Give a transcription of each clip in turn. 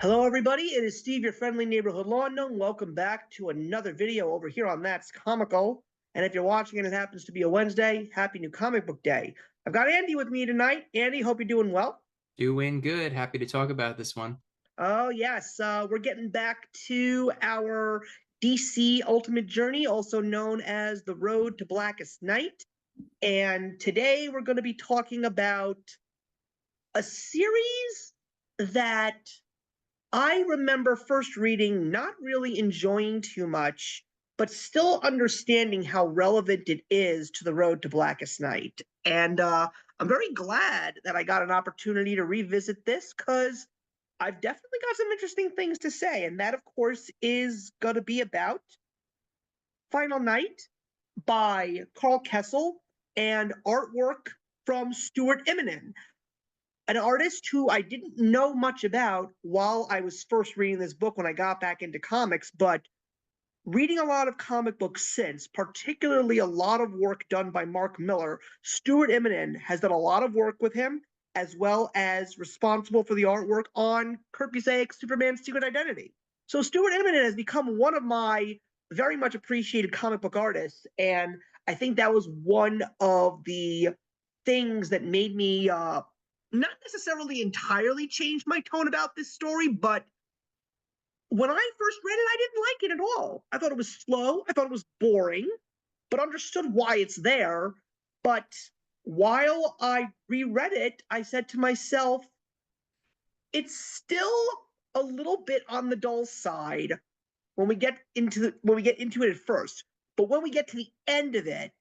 Hello, everybody. It is Steve, your friendly neighborhood lawn gnome. Welcome back to another video over here on That's Comical. And if you're watching and it happens to be a Wednesday, happy new comic book day. I've got Andy with me tonight. Andy, hope you're doing well. Doing good. Happy to talk about this one. Oh, yes. We're getting back to our DC Ultimate Journey, also known as The Road to Blackest Night. And today we're going to be talking about a series that I remember first reading, not really enjoying too much, but still understanding how relevant it is to the road to Blackest Night. And I'm very glad that I got an opportunity to revisit this because I've definitely got some interesting things to say. And that, of course, is going to be about Final Night by Carl Kessel and artwork from Stuart Immonen, an artist who I didn't know much about while I was first reading this book when I got back into comics, but reading a lot of comic books since, particularly a lot of work done by Mark Miller, Stuart Immonen has done a lot of work with him, as well as responsible for the artwork on Kurt Busiek's Superman's Secret Identity. So Stuart Immonen has become one of my very much appreciated comic book artists, and I think that was one of the things that made me not necessarily entirely change my tone about this story, but when I first read it, I didn't like it at all. I thought it was slow. I thought it was boring, but understood why it's there. But while I reread it, I said to myself, it's still a little bit on the dull side when we get into it at first. But when we get to the end of it,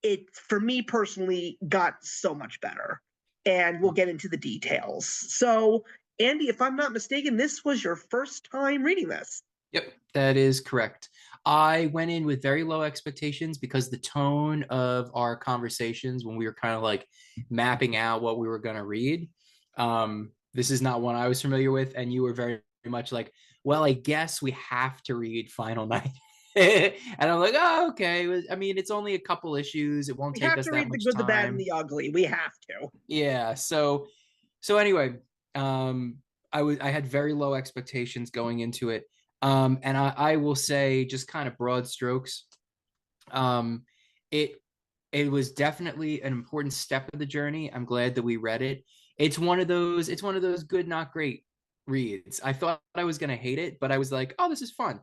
it for me personally got so much better. And we'll get into the details. So, Andy, if I'm not mistaken, this was your first time reading this. Yep, that is correct. I went in with very low expectations because the tone of our conversations when we were kind of like mapping out what we were going to read, this is not one I was familiar with. And you were very much like, well, I guess we have to read Final Night. And I'm like, oh, okay. I mean, it's only a couple issues. It won't We take have us to that read the much good, the bad, and time. the ugly. We have to. Yeah. So anyway, I had very low expectations going into it. And I will say just kind of broad strokes. Um, it it was definitely an important step of the journey. I'm glad that we read it. It's one of those good, not great reads. I thought I was gonna hate it, but I was like, oh, this is fun.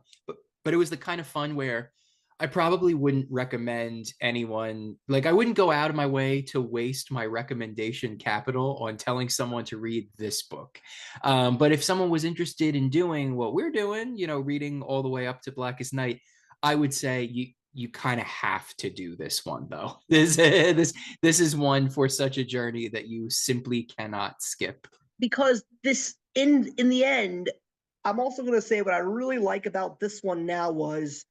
But it was the kind of fun where I probably wouldn't recommend anyone, like I wouldn't go out of my way to waste my recommendation capital on telling someone to read this book. But if someone was interested in doing what we're doing, reading all the way up to Blackest Night, I would say you kind of have to do this one though. This is one for such a journey that you simply cannot skip. Because this, in the end, I'm also going to say what I really like about this one now was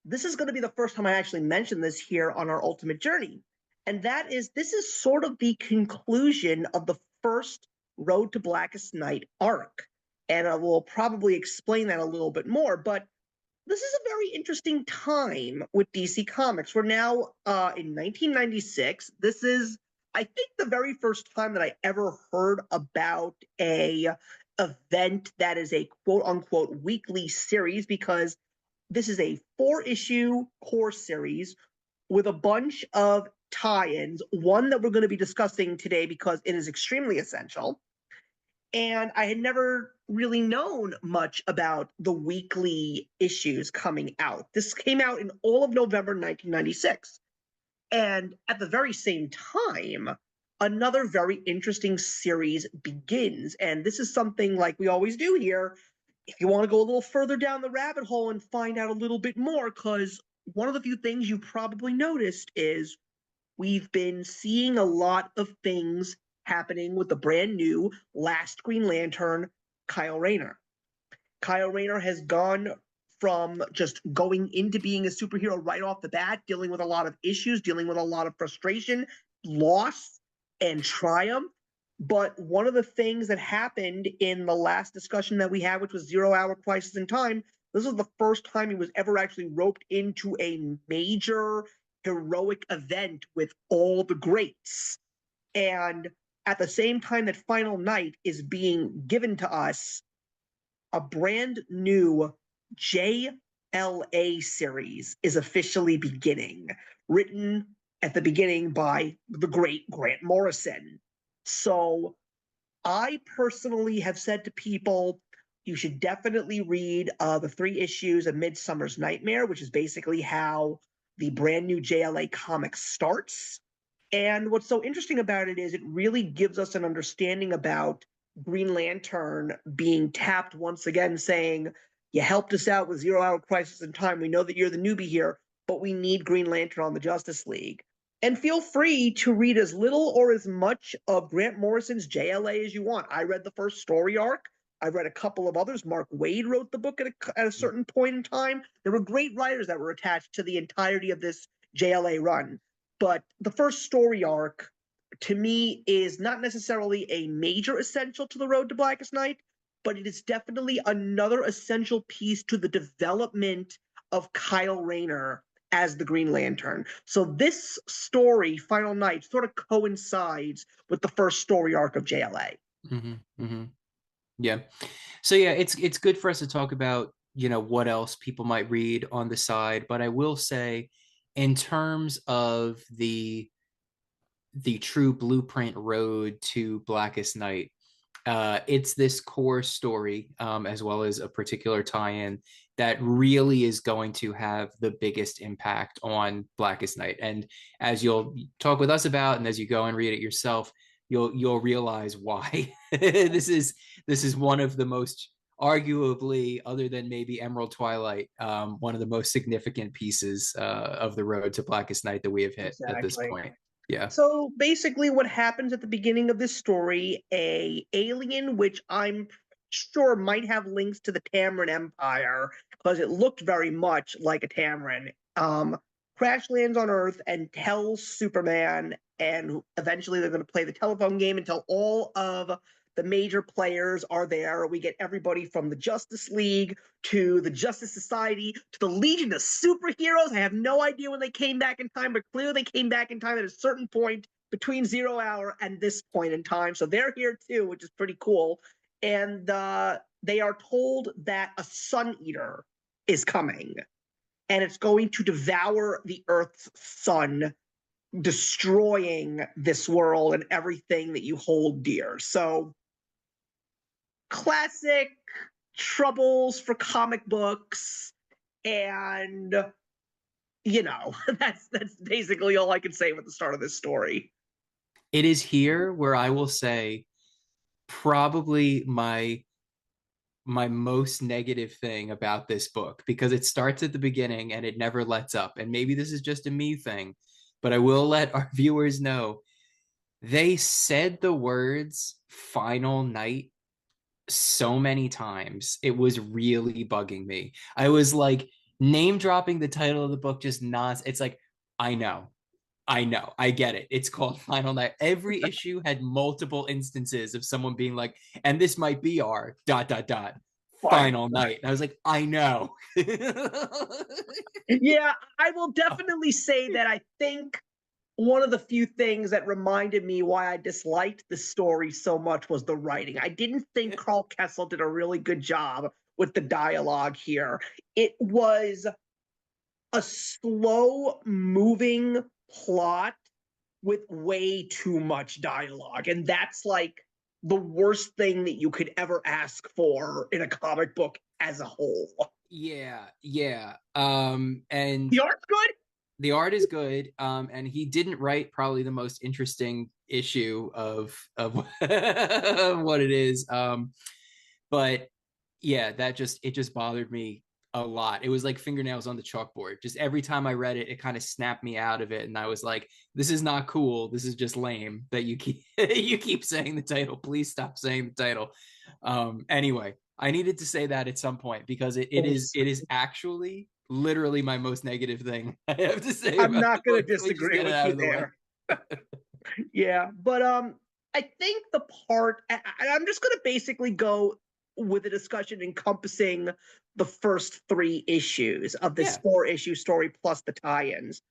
this is going to be the first time I actually mention this here on our Ultimate Journey. And that is, this is sort of the conclusion of the first Road to Blackest Night arc. And I will probably explain that a little bit more. But this is a very interesting time with DC Comics. We're now in 1996. This is, I think, the very first time that I ever heard about a event that is a quote unquote weekly series, because this is a 4-issue core series with a bunch of tie-ins, one that we're going to be discussing today because it is extremely essential. And I had never really known much about the weekly issues coming out. This came out in all of November 1996. And at the very same time, another very interesting series begins. And this is something like we always do here. If you want to go a little further down the rabbit hole and find out a little bit more, because one of the few things you probably noticed is we've been seeing a lot of things happening with the brand new Last Green Lantern, Kyle Rayner. Kyle Rayner has gone from just going into being a superhero right off the bat, dealing with a lot of issues, dealing with a lot of frustration, loss, and triumph. But one of the things that happened in the last discussion that we had, which was 0 Hour Crisis in Time, this was the first time he was ever actually roped into a major heroic event with all the greats. And at the same time that Final Night is being given to us, a brand new JLA series is officially beginning, written at the beginning by the great Grant Morrison. So I personally have said to people, you should definitely read the 3 issues of Midsummer's Nightmare, which is basically how the brand new JLA comic starts. And what's so interesting about it is it really gives us an understanding about Green Lantern being tapped once again, saying, you helped us out with 0 Hour Crisis in Time. We know that you're the newbie here, but we need Green Lantern on the Justice League. And feel free to read as little or as much of Grant Morrison's JLA as you want. I read the first story arc. I've read a couple of others. Mark Waid wrote the book at a certain point in time. There were great writers that were attached to the entirety of this JLA run. But the first story arc, to me, is not necessarily a major essential to the road to Blackest Night, but it is definitely another essential piece to the development of Kyle Rayner as the Green Lantern. So this story, Final Night, sort of coincides with the first story arc of JLA. Mm-hmm, mm-hmm. Yeah. So yeah, it's good for us to talk about, what else people might read on the side. But I will say, in terms of the true blueprint road to Blackest Night, it's this core story, as well as a particular tie-in that really is going to have the biggest impact on Blackest Night. And as you'll talk with us about, and as you go and read it yourself, you'll realize why. this is one of the most, arguably, other than maybe Emerald Twilight, one of the most significant pieces of the road to Blackest Night that we have hit at this point. Yeah. So basically what happens at the beginning of this story, a alien, which I'm sure might have links to the Tamaran Empire, because it looked very much like a Tamaran, crash lands on Earth and tells Superman, and eventually they're going to play the telephone game until all of the major players are there. We get everybody from the Justice League to the Justice Society to the Legion of Superheroes. I have no idea when they came back in time, but clearly they came back in time at a certain point between 0 Hour and this point in time. So they're here too, which is pretty cool. And they are told that a Sun Eater is coming, and it's going to devour the Earth's sun, destroying this world and everything that you hold dear. So classic troubles for comic books, and that's basically all I can say with the start of this story. It is here where I will say probably my most negative thing about this book, because it starts at the beginning and it never lets up. And maybe this is just a me thing, but I will let our viewers know, they said the words Final Night so many times, it was really bugging me. I was like, name dropping the title of the book, just nonsense. It's like, I know, I get it. It's called Final Night. Every issue had multiple instances of someone being like, and this might be our ... Final Night. And I was like, I know. Yeah, I will definitely say that I think one of the few things that reminded me why I disliked the story so much was the writing. I didn't think Carl Kessel did a really good job with the dialogue here. It was a slow moving plot with way too much dialogue. And that's like the worst thing that you could ever ask for in a comic book as a whole. Yeah. And the art's good. The art is good. And he didn't write probably the most interesting issue of what it is. But yeah, it just bothered me a lot. It was like fingernails on the chalkboard. Just every time I read it, it kind of snapped me out of it. And I was like, this is not cool. This is just lame that you keep you keep saying the title. Please stop saying the title. Anyway, I needed to say that at some point, because it is actually literally my most negative thing I have to say. I'm not going to disagree with you there. Yeah, but I think the part I'm just going to basically go with a discussion encompassing the first 3 issues of this 4-issue story plus the tie-ins.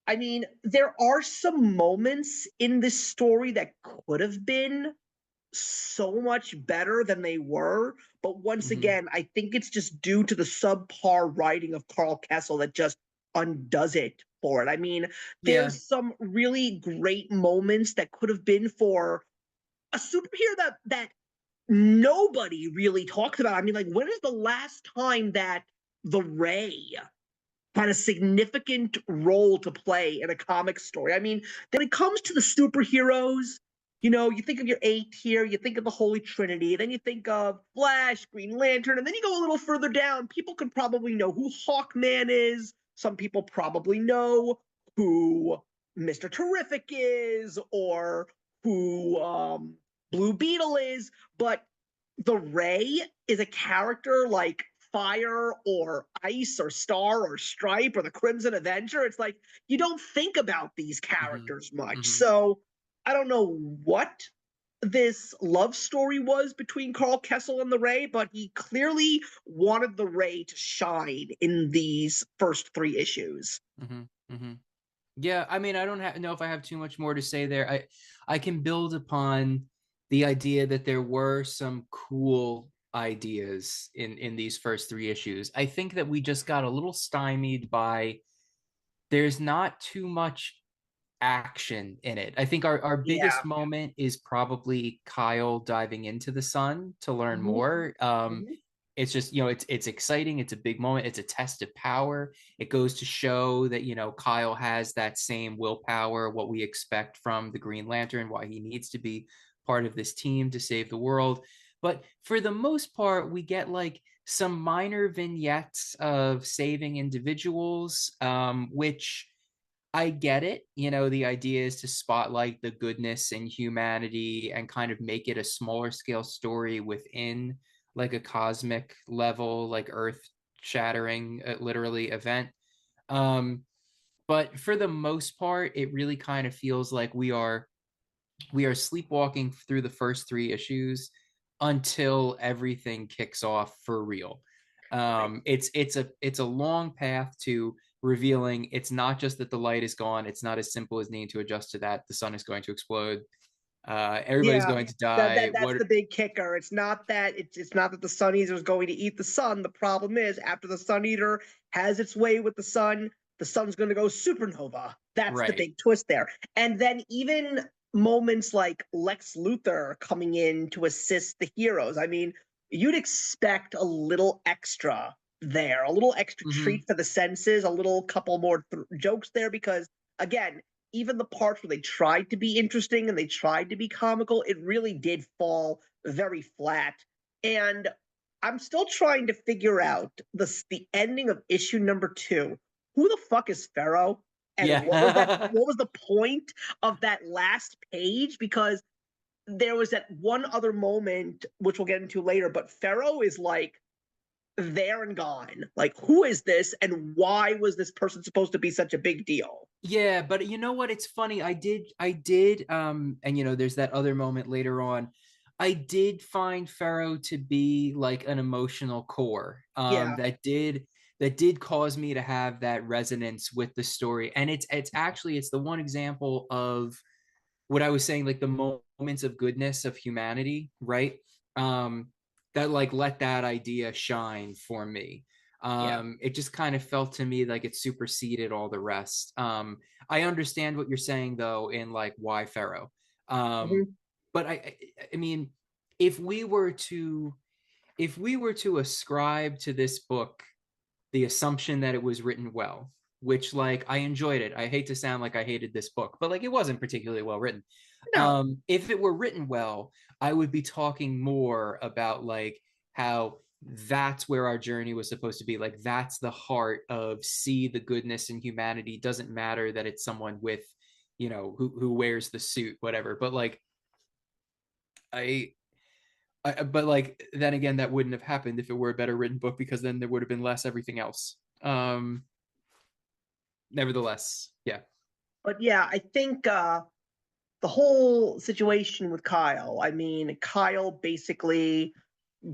I mean, there are some moments in this story that could have been so much better than they were. But once Hmm. again, I think it's just due to the subpar writing of Carl Kessel that just undoes it for it. I mean, Yeah. there's some really great moments that could have been for a superhero that nobody really talks about. I mean, like, when is the last time that the Ray had a significant role to play in a comic story? I mean, when it comes to the superheroes, you think of your A tier, you think of the Holy Trinity, then you think of Flash, Green Lantern, and then you go a little further down. People could probably know who Hawkman is. Some people probably know who Mr. Terrific is, or who Blue Beetle is. But the Ray is a character like Fire or Ice or Star or Stripe or the Crimson Avenger. It's like you don't think about these Hmm. characters much. Hmm. So I don't know what this love story was between Carl Kessel and the Ray, but he clearly wanted the Ray to shine in these first three issues. Hmm. Hmm. Yeah, I mean, I don't know if I have too much more to say there. I can build upon the idea that there were some cool ideas in these first three issues. I think that we just got a little stymied by there's not too much action in it. I think our Yeah. biggest moment is probably Kyle diving into the sun to learn Mm-hmm. more. Mm-hmm. It's just, it's exciting, it's a big moment, it's a test of power. It goes to show that, Kyle has that same willpower, what we expect from the Green Lantern, why he needs to be part of this team to save the world. But for the most part, we get like some minor vignettes of saving individuals, which I get it. The idea is to spotlight the goodness in humanity and kind of make it a smaller scale story within like a cosmic level, like earth shattering, literally event. Um, but for the most part, it really kind of feels like we are sleepwalking through the first three issues until everything kicks off for real. Right. It's a long path to revealing it's not just that the light is gone. It's not as simple as needing to adjust to that. The sun is going to explode. Everybody's Yeah, going to that's die. the big kicker. It's not that the Sun Eater is going to eat the sun. The problem is after the Sun Eater has its way with the sun's going to go supernova. That's the Right. big twist there. And then even moments like Lex Luthor coming in to assist the heroes. I mean, you'd expect a little extra there, a little extra Hmm. treat for the senses, a little couple more jokes there because again, even the parts where they tried to be interesting and they tried to be comical, it really did fall very flat. And I'm still trying to figure out the ending of issue number 2. Who the fuck is Pharaoh? And what was that? Yeah. What was the point of that last page? Because there was that one other moment, which we'll get into later, but Pharaoh is like there and gone. Like, who is this, and why was this person supposed to be such a big deal? Yeah, but you know what? It's funny. I did, and there's that other moment later on. I did find Pharaoh to be like an emotional core. Yeah. That did cause me to have that resonance with the story. And it's the one example of what I was saying, like the moments of goodness of humanity, right? Um, that like let that idea shine for me. Yeah. It just kind of felt to me like it superseded all the rest. I understand what you're saying though, in like why Pharaoh. Um, Mhm. but I mean, if we were to ascribe to this book the assumption that it was written well, which like I enjoyed it. I hate to sound like I hated this book, but like it wasn't particularly well written. No. If it were written well, I would be talking more about like how that's where our journey was supposed to be. Like that's the heart of see the goodness in humanity. Doesn't matter that it's someone with, who wears the suit, whatever. But like I but like then again, that wouldn't have happened if it were a better written book because then there would have been less everything else. Nevertheless, yeah. But yeah, I think the whole situation with Kyle, I mean, Kyle basically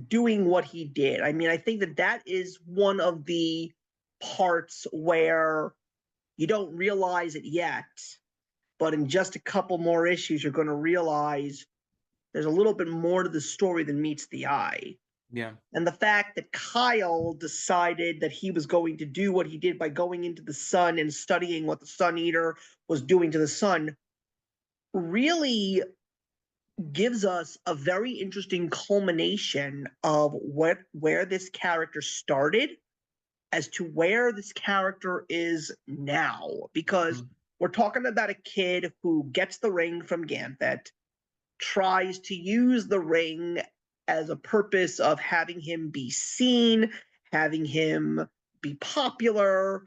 doing what he did. I mean, I think that is one of the parts where you don't realize it yet, but in just a couple more issues, you're going to realize There's a little bit more to the story than meets the eye. Yeah. And the fact that Kyle decided that he was going to do what he did by going into the sun and studying what the Sun Eater was doing to the sun really gives us a very interesting culmination of where this character started as to where this character is now. Because we're talking about a kid who gets the ring from Ganthet, tries to use the ring as a purpose of having him be seen, having him be popular.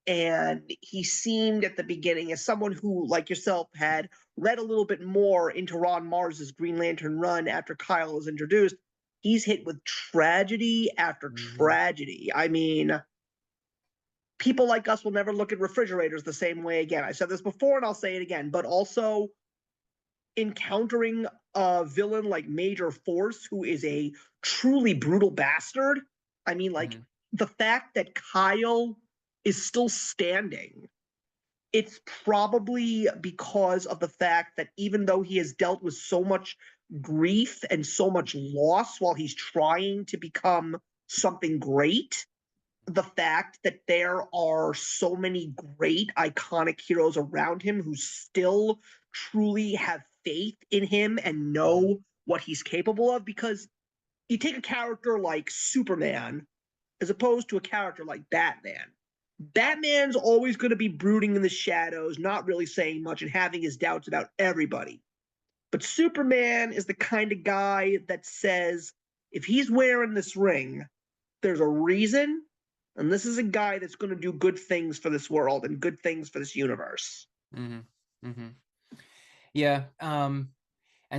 And he seemed at the beginning as someone who, like yourself, had read a little bit more into Ron Mars's Green Lantern run after Kyle was introduced. He's hit with tragedy after tragedy. I mean, people like us will never look at refrigerators the same way again. I said this before and I'll say it again, but also encountering a villain like Major Force, who is a truly brutal bastard. I mean, like, the fact that Kyle is still standing, it's probably because of the fact that even though he has dealt with so much grief and so much loss while he's trying to become something great, the fact that there are so many great iconic heroes around him who still truly have faith in him and know what he's capable of. Because you take a character like Superman as opposed to a character like Batman. Batman's always going to be brooding in the shadows, not really saying much and having his doubts about everybody. But Superman is the kind of guy that says, if he's wearing this ring, there's a reason, and this is a guy that's going to do good things for this world and good things for this universe. Yeah. And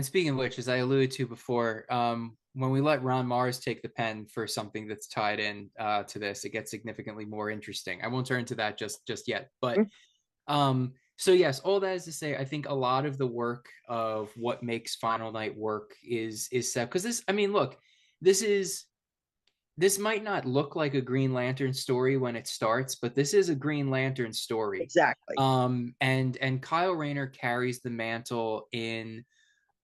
speaking of which, as I alluded to before, when we let Ron Mars take the pen for something that's tied in to this, it gets significantly more interesting. I won't turn to that just yet, but so yes, all that is to say, I think a lot of the work of what makes Final Night work is set, because this, I mean, look, this might not look like a Green Lantern story when it starts, but this is a Green Lantern story. Exactly. And Kyle Rayner carries the mantle in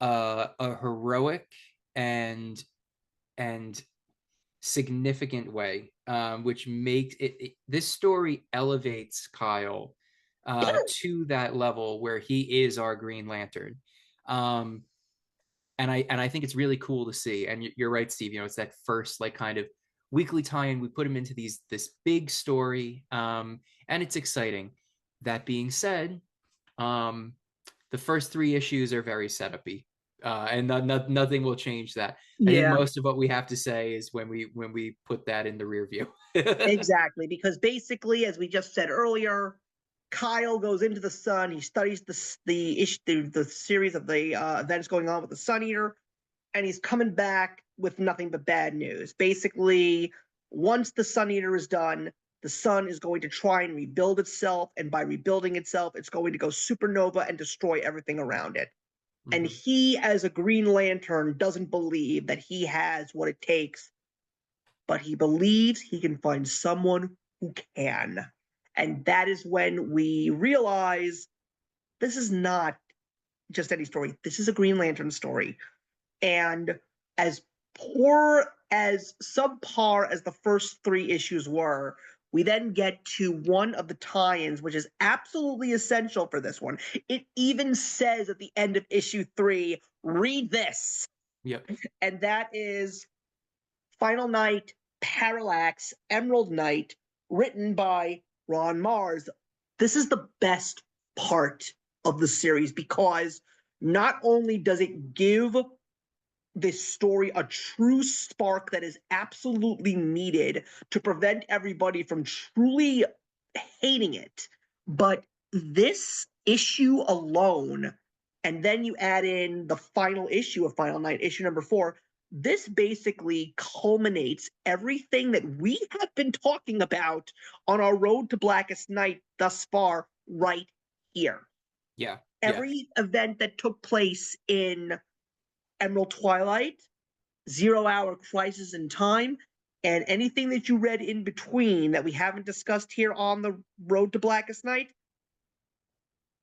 a heroic and significant way, which makes this story elevates Kyle to that level where he is our Green Lantern. And I think it's really cool to see. And you're right, Steve. You know, it's that first like kind of weekly tie-in. We put him into this big story, and it's exciting. That being said, the first 3 issues are very setupy, and nothing will change that. I think most of what we have to say is when we put that in the rear view. Exactly, because basically, as we just said earlier, Kyle goes into the sun. He studies the series of the events going on with the Sun Eater, and he's coming back with nothing but bad news. Basically, once the Sun Eater is done, the sun is going to try and rebuild itself, and by rebuilding itself, it's going to go supernova and destroy everything around it. And he, as a Green Lantern, doesn't believe that he has what it takes, but he believes he can find someone who can. And that is when we realize this is not just any story. This is a Green Lantern story. And as subpar as the first 3 issues were, we then get to one of the tie-ins, which is absolutely essential for this one. It even says at the end of issue 3, read this. Yep. And that is Final Night, Parallax, Emerald Night, written by Ron Mars. This is the best part of the series because not only does it give this story a true spark that is absolutely needed to prevent everybody from truly hating it, but this issue alone, and then you add in the final issue of Final Night, issue number 4, this basically culminates everything that we have been talking about on our road to Blackest Night thus far right here. Yeah. Every event that took place in Emerald Twilight, 0 Hour Crisis in Time, and anything that you read in between that we haven't discussed here on the road to Blackest Night,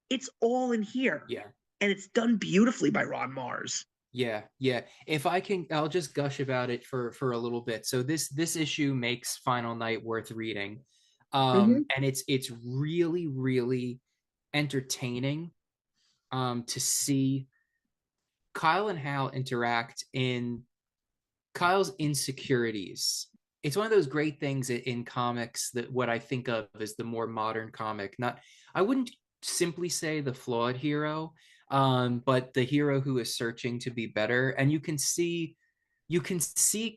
it's all in here. Yeah. And it's done beautifully by Ron Mars. Yeah, yeah. If I can, I'll just gush about it for a little bit. So this issue makes Final Night worth reading, Hmm. and it's really really entertaining to see Kyle and Hal interact in Kyle's insecurities. It's one of those great things in comics that what I think of as the more modern comic. Not, I wouldn't simply say the flawed hero, but the hero who is searching to be better. And you can see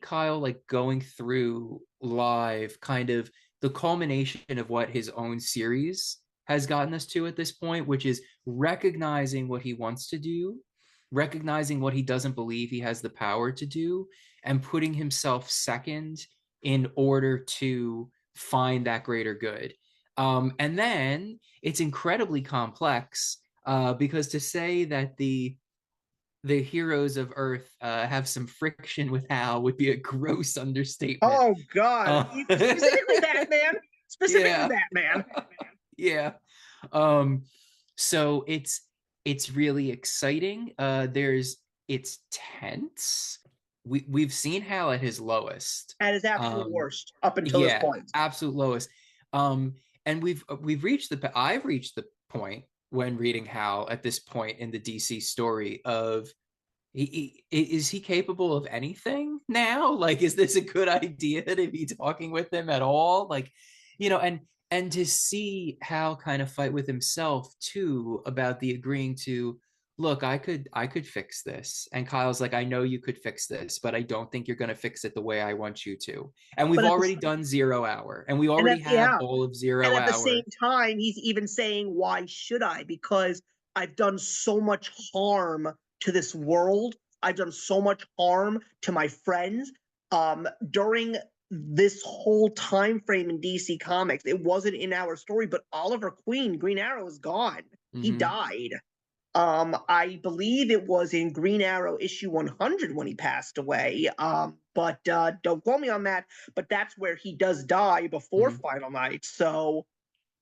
Kyle like going through live kind of the culmination of what his own series has gotten us to at this point, which is recognizing what he wants to do, recognizing what he doesn't believe he has the power to do, and putting himself second in order to find that greater good. And then it's incredibly complex because to say that the heroes of Earth have some friction with Hal would be a gross understatement. Oh God, Uh, specifically Batman, specifically yeah, Batman. yeah. Um, so it's really exciting. It's tense. We've seen Hal at his lowest. At his absolute Um, worst up until this yeah, point. absolute lowest. And we've reached I've reached the point when reading Hal at this point in the DC story of is he capable of anything now? Like, is this a good idea to be talking with him at all? Like, and to see Hal kind of fight with himself too about the agreeing to, look, I could fix this. And Kyle's like, I know you could fix this, but I don't think you're going to fix it the way I want you to. And we've But at the already done 0 Hour, and we and already that have yeah, all of and zero at the same hour. time, he's even saying, "Why should I? Because I've done so much harm to this world. I've done so much harm to my friends. During this whole time frame in DC Comics, it wasn't in our story, but Oliver Queen, Green Arrow, is gone. He Hmm. died. I believe it was in Green Arrow issue 100 when he passed away. But don't quote me on that. But that's where he does die before Hmm. Final Night. So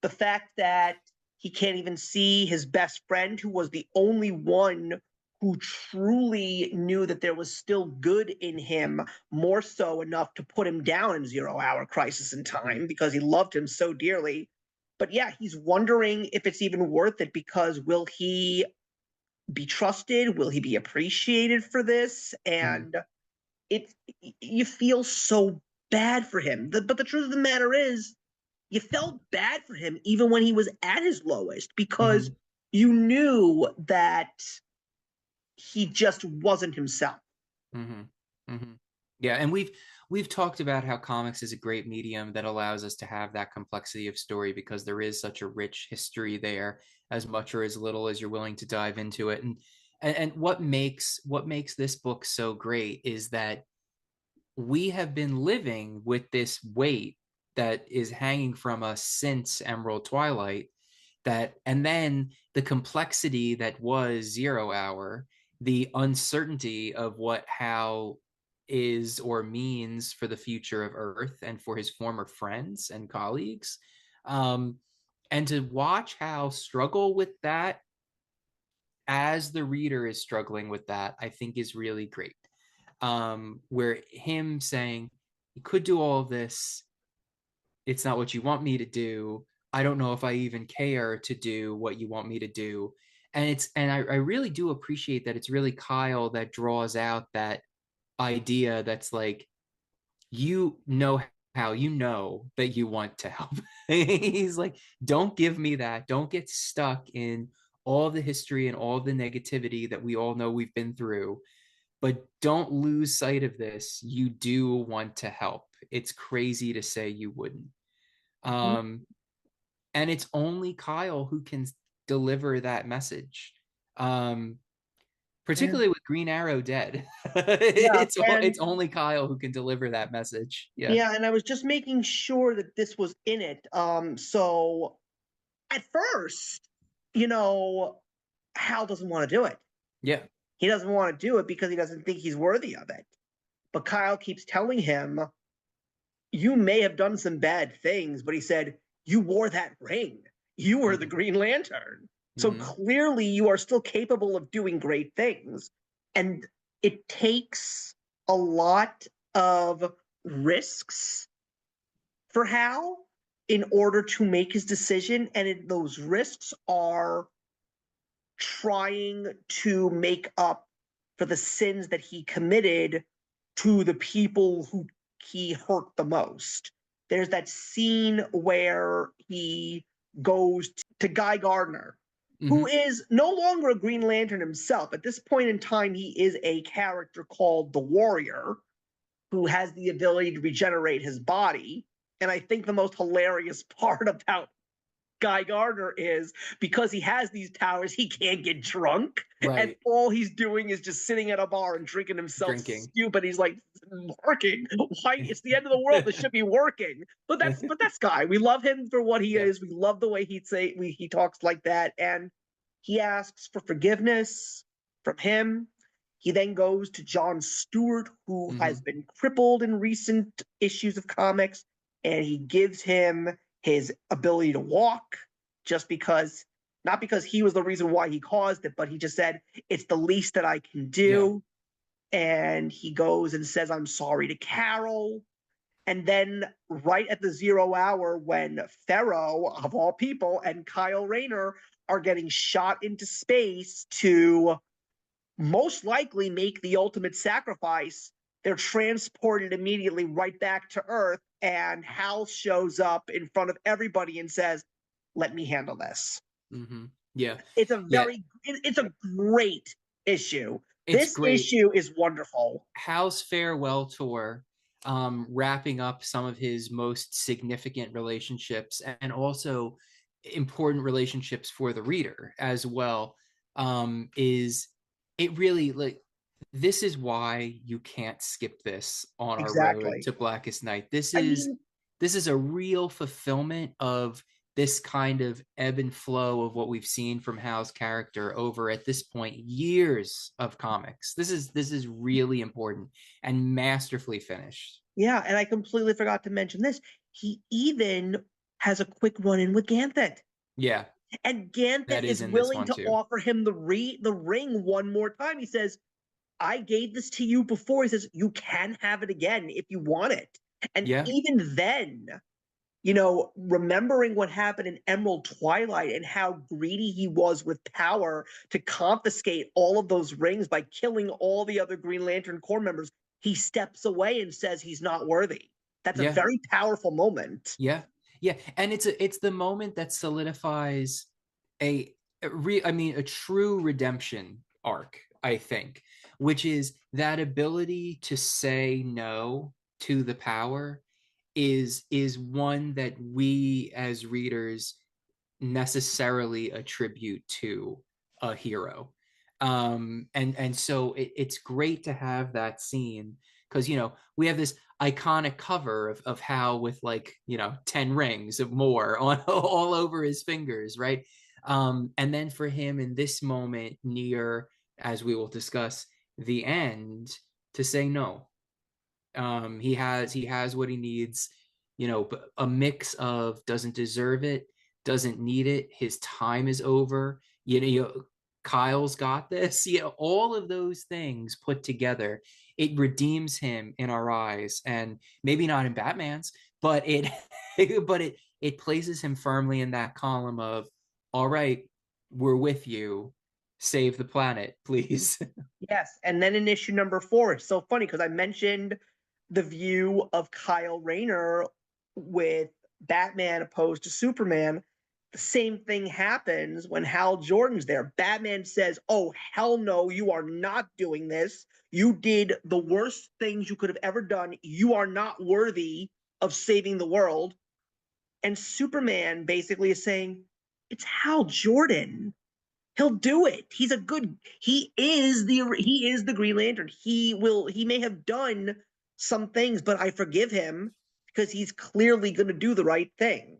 the fact that he can't even see his best friend, who was the only one who truly knew that there was still good in him, more so enough to put him down in 0 Hour Crisis in Hmm. Time because he loved him so dearly. But yeah, he's wondering if it's even worth it because will he be trusted? Will he be appreciated for this? Hmm. And it's you feel so bad for him. But the truth of the matter is, you felt bad for him even when he was at his lowest because Hmm. you knew that he just wasn't himself. Hmm. Hmm. Yeah, and we've talked about how comics is a great medium that allows us to have that complexity of story because there is such a rich history there, as much or as little as you're willing to dive into it. And what makes this book so great is that we have been living with this weight that is hanging from us since Emerald Twilight, that and then the complexity that was 0 Hour, the uncertainty of what Hal is or means for the future of Earth and for his former friends and colleagues, um, and to watch Hal struggle with that as the reader is struggling with that, I think is really great. Where him saying, you could do all of this, it's not what you want me to do. I don't know if I even care to do what you want me to do. And I really do appreciate that it's really Kyle that draws out that idea that's like, you know how you know that you want to help. He's like, don't give me that. Don't get stuck in all the history and all the negativity that we all know we've been through, but don't lose sight of this. You do want to help. It's crazy to say you wouldn't. Um, and it's only Kyle who can deliver that message. Um, Yeah, Particularly with Green Arrow dead. yeah, and it's only Kyle who can deliver that message. Yeah. yeah, and I was just making sure that this was in it. So at first, you know, Hal doesn't want to do it. Yeah. He doesn't want to do it because he doesn't think he's worthy of it. But Kyle keeps telling him, you may have done some bad things, but he said, you wore that ring. You were the Mm-hmm. Green Lantern. So Mm-hmm. clearly you are still capable of doing great things. And it takes a lot of risks for Hal in order to make his decision, and those risks are trying to make up for the sins that he committed to the people who he hurt the most. There's that scene where he goes to Guy Gardner, who is no longer a Green Lantern himself. At this point in time, he is a character called the Warrior, who has the ability to regenerate his body. And I think the most hilarious part about Guy Gardner is because he has these powers, he can't get drunk. Right. And all he's doing is just sitting at a bar and drinking himself stupid. He's like, working. Why? It's the end of the world. This should be working. But that's Guy. We love him for what he is. We love the way he talks like that. And he asks for forgiveness from him. He then goes to John Stewart, who has been crippled in recent issues of comics, and he gives him his ability to walk, just because, not because he was the reason why he caused it, but he just said, it's the least that I can do. Yeah. And he goes and says, I'm sorry to Carol. And then right at the 0 hour, when Ferro, of all people, and Kyle Rayner are getting shot into space to most likely make the ultimate sacrifice, they're transported immediately right back to Earth, and Hal shows up in front of everybody and says, let me handle this. Yeah. It's a great issue. This great. issue is wonderful. Hal's farewell tour, wrapping up some of his most significant relationships and also important relationships for the reader as well, is it really, like, this is why you can't skip this on our road to Blackest Night. This is a real fulfillment of this kind of ebb and flow of what we've seen from Hal's character over, at this point, years of comics. This is really important and masterfully finished. Yeah, and I completely forgot to mention this. He even has a quick run-in with Ganthet. Yeah. And Ganthet is willing to offer him the ring one more time. He says, I gave this to you before. He says, you can have it again if you want it. And even then, you know, remembering what happened in Emerald Twilight and how greedy he was with power to confiscate all of those rings by killing all the other Green Lantern Corps members, he steps away and says he's not worthy. That's a very powerful moment. Yeah. Yeah. And it's the moment that solidifies a true redemption arc, I think, which is that ability to say no to the power is one that we as readers necessarily attribute to a hero. And so it's great to have that scene, because, you know, we have this iconic cover of Hal with, like, you know, 10 rings of more on all over his fingers, right? And then for him in this moment near, as we will discuss, the end, to say no. He has what he needs, you know, a mix of doesn't deserve it, doesn't need it, his time is over, you know, Kyle's got this, you know, all of those things put together, it redeems him in our eyes, and maybe not in Batman's, but it it places him firmly in that column of, all right, we're with you, save the planet, please. Yes. And then in issue number 4, it's so funny because I mentioned the view of Kyle Rayner with Batman opposed to Superman. The same thing happens when Hal Jordan's there. Batman says, oh, hell no, you are not doing this. You did the worst things you could have ever done. You are not worthy of saving the world. And Superman basically is saying, it's Hal Jordan. He'll do it. He is the Green Lantern. He may have done some things, but I forgive him because he's clearly going to do the right thing.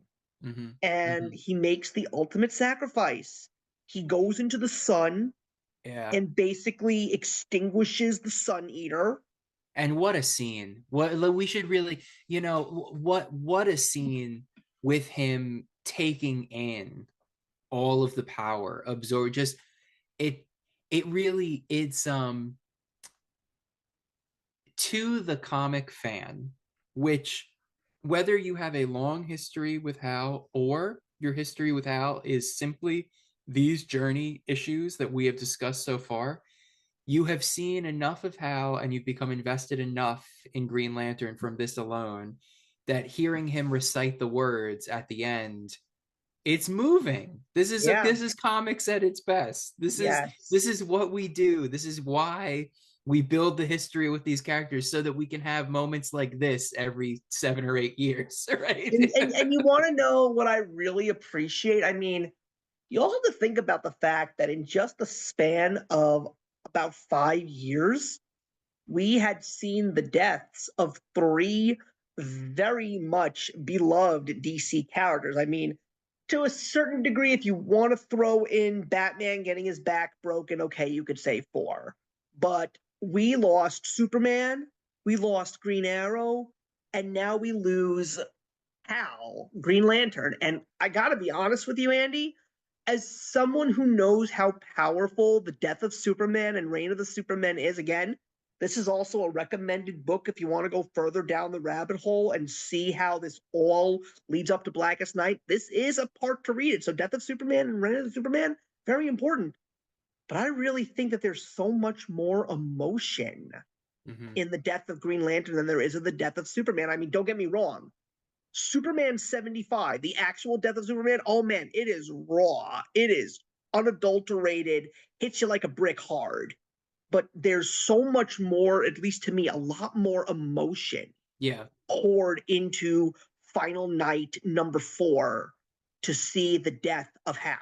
And he makes the ultimate sacrifice. He goes into the sun and basically extinguishes the Sun Eater. And what a scene. What we should really, you know, what a scene with him taking in all of the power, absorb, just it really, it's to the comic fan, which whether you have a long history with Hal or your history with Hal is simply these journey issues that we have discussed so far, you have seen enough of Hal and you've become invested enough in Green Lantern from this alone that hearing him recite the words at the end, it's moving. Yeah. This is comics at its best. Yes. This is what we do. This is why we build the history with these characters so that we can have moments like this every 7 or 8 years, right? And you want to know what I really appreciate? I mean, you also have to think about the fact that in just the span of about 5 years, we had seen the deaths of three very much beloved DC characters. I mean, to a certain degree, if you want to throw in Batman getting his back broken, okay, you could say four. But we lost Superman, we lost Green Arrow, and now we lose Hal, Green Lantern. And I got to be honest with you, Andy, as someone who knows how powerful the death of Superman and Reign of the Supermen is, again, this is also a recommended book if you want to go further down the rabbit hole and see how this all leads up to Blackest Night. This is a part to read it. So, Death of Superman and Reign of the Superman, very important. But I really think that there's so much more emotion Mm-hmm. in the death of Green Lantern than there is in the death of Superman. I mean, don't get me wrong. Superman 75, the actual death of Superman, oh man, it is raw. It is unadulterated, hits you like a brick hard. But there's so much more, at least to me, a lot more emotion Yeah. poured into Final Night number 4 to see the death of Hal.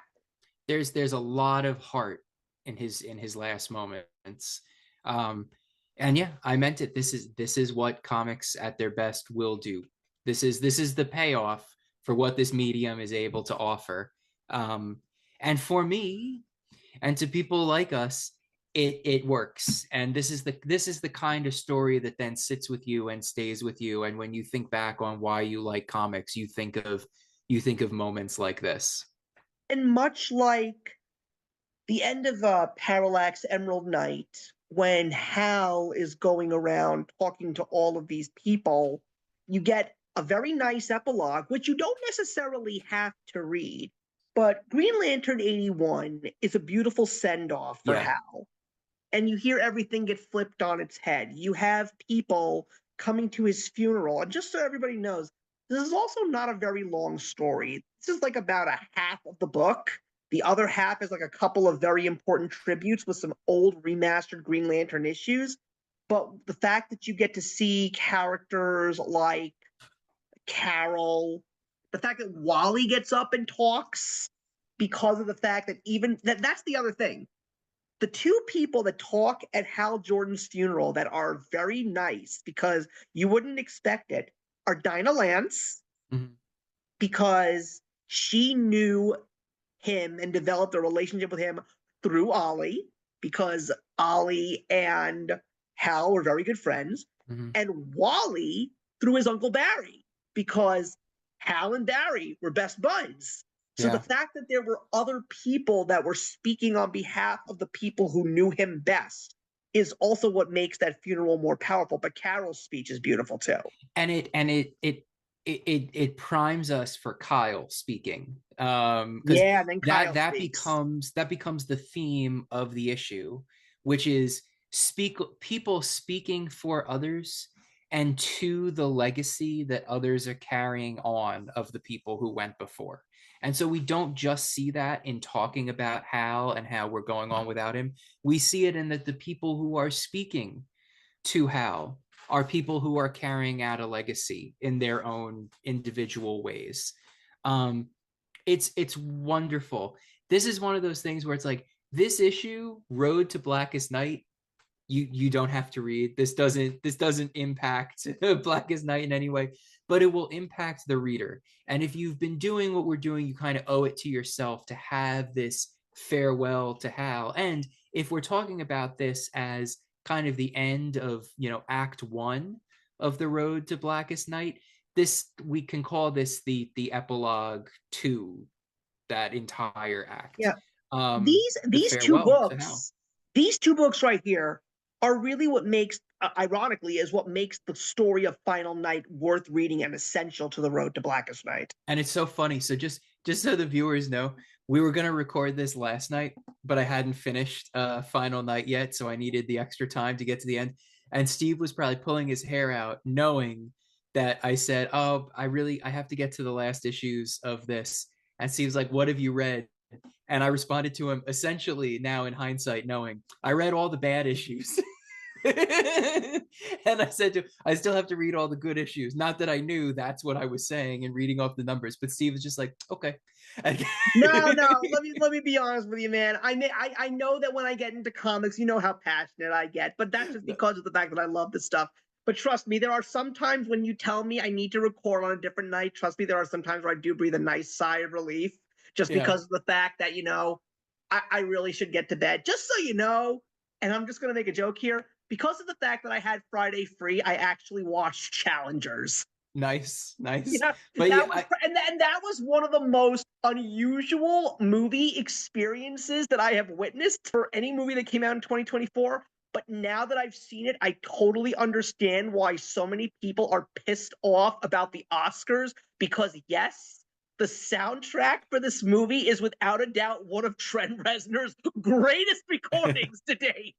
There's a lot of heart in his last moments. Um, and yeah, I meant it. This is what comics at their best will do. This is the payoff for what this medium is able to offer. And for me, and to people like us, it works. And this is the kind of story that then sits with you and stays with you. And when you think back on why you like comics, you think of moments like this. And much like the end of Parallax Emerald Knight, when Hal is going around talking to all of these people, you get a very nice epilogue, which you don't necessarily have to read. But Green Lantern 81 is a beautiful send off for Yeah. Hal. And you hear everything get flipped on its head. You have people coming to his funeral. And just so everybody knows, this is also not a very long story. This is like about a half of the book. The other half is like a couple of very important tributes with some old remastered Green Lantern issues. But the fact that you get to see characters like Carol, the fact that Wally gets up and talks because of the fact that that's the other thing. The two people that talk at Hal Jordan's funeral that are very nice because you wouldn't expect it are Dinah Lance, Mhm. because she knew him and developed a relationship with him through Ollie, because Ollie and Hal were very good friends, Mhm. and Wally through his Uncle Barry, because Hal and Barry were best buds. So the Yeah. fact that there were other people that were speaking on behalf of the people who knew him best is also what makes that funeral more powerful. But Carol's speech is beautiful too. And it primes us for Kyle speaking. Because Yeah, and then Kyle speaks. that becomes the theme of the issue, which is people speaking for others and to the legacy that others are carrying on of the people who went before. And so we don't just see that in talking about Hal and how we're going on without him. We see it in that the people who are speaking to Hal are people who are carrying out a legacy in their own individual ways. Um, it's wonderful. This is one of those things where it's like this issue, Road to Blackest Night, you don't have to read. This doesn't impact Blackest Night in any way, but it will impact the reader. And if you've been doing what we're doing, you kind of owe it to yourself to have this farewell to Hal. And if we're talking about this as kind of the end of, Act 1 of the Road to Blackest Night, this we can call this the epilogue to that entire act. Yeah. Um, These the these two farewell to Hal. books, these two books right here are really what makes ironically, is what makes the story of Final Night worth reading and essential to the road to Blackest Night. And it's so funny. So just so the viewers know, we were gonna record this last night, but I hadn't finished Final Night yet, so I needed the extra time to get to the end. And Steve was probably pulling his hair out, knowing that I said, "Oh, I have to get to the last issues of this." And Steve's like, "What have you read?" And I responded to him essentially now in hindsight, knowing I read all the bad issues. And I said to him, I still have to read all the good issues. Not that I knew that's what I was saying and reading off the numbers, but Steve was just like, okay. No, no. Let me be honest with you, man. I know that when I get into comics, you know how passionate I get, but that's just because of the fact that I love this stuff. But trust me, there are some times when you tell me I need to record on a different night. Trust me, there are some times where I do breathe a nice sigh of relief, just Yeah. because of the fact that I really should get to bed. Just so you know, and I'm just gonna make a joke here. Because of the fact that I had Friday free, I actually watched Challengers. Nice, nice. Yeah, But that yeah, was, and that was one of the most unusual movie experiences that I have witnessed for any movie that came out in 2024. But now that I've seen it, I totally understand why so many people are pissed off about the Oscars. Because yes, the soundtrack for this movie is without a doubt one of Trent Reznor's greatest recordings to date.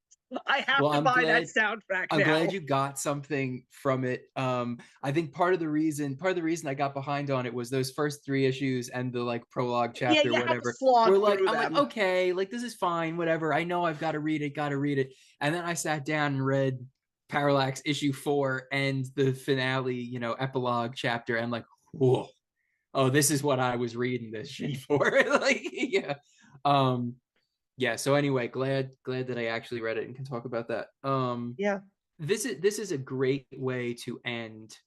I have well, to buy that soundtrack I'm now. glad you got something from it. I think part of the reason I got behind on it was those first 3 issues and the like prologue Yeah, chapter, you have to whatever. slog We're like, through I'm like, them. okay, like this is fine, whatever. I know I've got to read it. And then I sat down and read Parallax issue 4 and the finale, epilogue chapter. And I'm like, whoa, oh, this is what I was reading this shit for. Like, yeah. Yeah, so anyway, glad that I actually read it and can talk about that. Yeah. This is a great way to end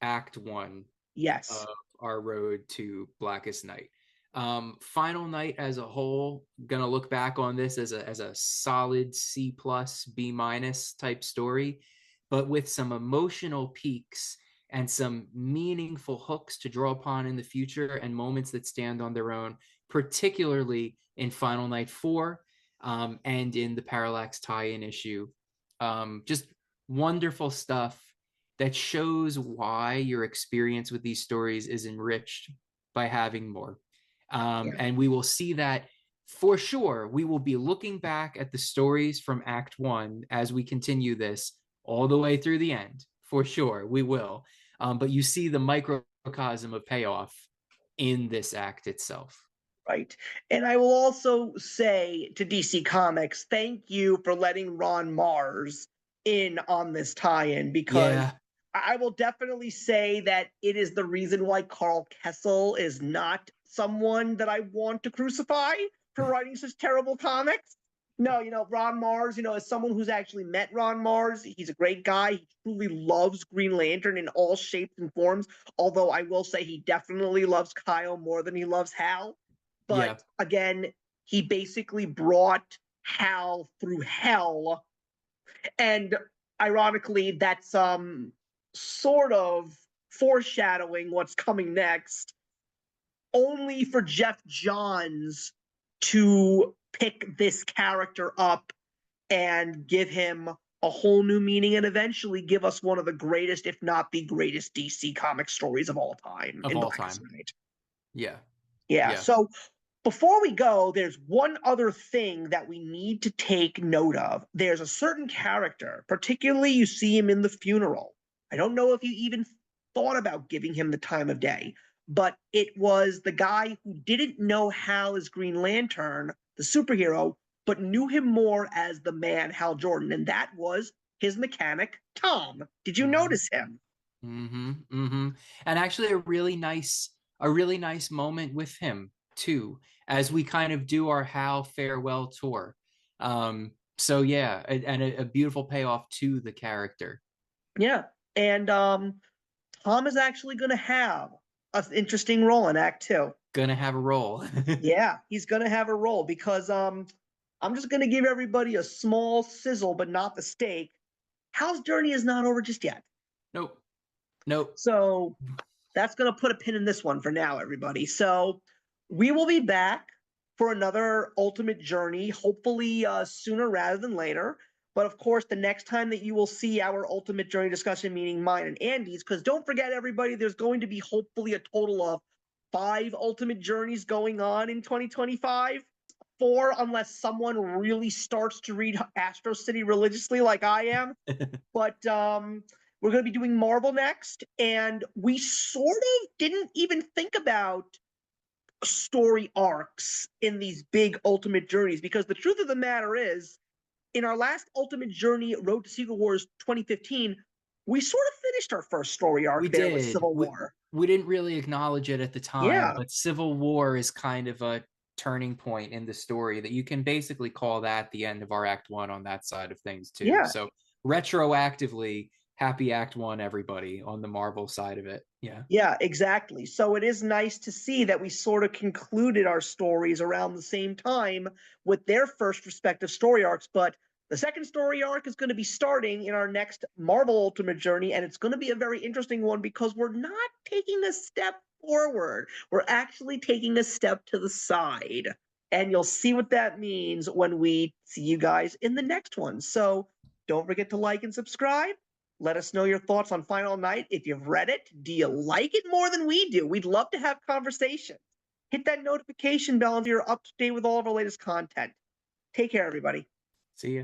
Act 1 Yes. of our road to Blackest Night. Final Night as a whole, gonna look back on this as a solid C plus B minus type story, but with some emotional peaks and some meaningful hooks to draw upon in the future and moments that stand on their own, particularly in Final Night 4 and in the Parallax tie-in issue. Just wonderful stuff that shows why your experience with these stories is enriched by having more. Yeah. And we will see that for sure. We will be looking back at the stories from Act 1 as we continue this all the way through the end. For sure, we will. But you see the microcosm of payoff in this act itself. Right. And I will also say to DC Comics, thank you for letting Ron Mars in on this tie-in, because Yeah. I will definitely say that it is the reason why Carl Kessel is not someone that I want to crucify for writing such terrible comics. No, Ron Mars, as someone who's actually met Ron Mars, he's a great guy. He truly loves Green Lantern in all shapes and forms. Although I will say he definitely loves Kyle more than he loves Hal. Yeah. But again, he basically brought Hal through hell. And ironically, that's sort of foreshadowing what's coming next, only for Geoff Johns to pick this character up and give him a whole new meaning and eventually give us one of the greatest, if not the greatest, DC comic stories of all time Of in all Blackest time. Night. Yeah. Yeah. Yeah. So before we go, there's one other thing that we need to take note of. There's a certain character, particularly you see him in the funeral. I don't know if you even thought about giving him the time of day, but it was the guy who didn't know Hal as Green Lantern, the superhero, but knew him more as the man, Hal Jordan, and that was his mechanic, Tom. Did you notice him? Mm-hmm. Mm-hmm. And actually a really nice moment with him too, as we kind of do our Hal farewell tour. So yeah, and a beautiful payoff to the character. Yeah. And Tom is actually going to have an interesting role in Act 2. Gonna have a role. Yeah, he's going to have a role because I'm just going to give everybody a small sizzle, but not the steak. Hal's journey is not over just yet. Nope. So that's going to put a pin in this one for now, everybody. So we will be back for another Ultimate Journey, hopefully sooner rather than later. But of course, the next time that you will see our Ultimate Journey discussion, meaning mine and Andy's, because don't forget, everybody, there's going to be hopefully a total of 5 Ultimate Journeys going on in 2025. 4, unless someone really starts to read Astro City religiously like I am. But we're going to be doing Marvel next, and we sort of didn't even think about story arcs in these big Ultimate Journeys, because the truth of the matter is, in our last Ultimate Journey, Road to Secret Wars 2015, we sort of finished our first story arc We there with did. Civil War. We didn't really acknowledge it at the time, Yeah. but Civil War is kind of a turning point in the story that you can basically call that the end of our Act 1 on that side of things too. Yeah. So retroactively, happy Act 1, everybody, on the Marvel side of it. Yeah. Yeah, exactly. So it is nice to see that we sort of concluded our stories around the same time with their first respective story arcs. But the second story arc is going to be starting in our next Marvel Ultimate Journey, and it's going to be a very interesting one because we're not taking a step forward. We're actually taking a step to the side. And you'll see what that means when we see you guys in the next one. So don't forget to like and subscribe. Let us know your thoughts on Final Night. If you've read it, do you like it more than we do? We'd love to have conversation. Hit that notification bell if you're up to date with all of our latest content. Take care, everybody. See ya.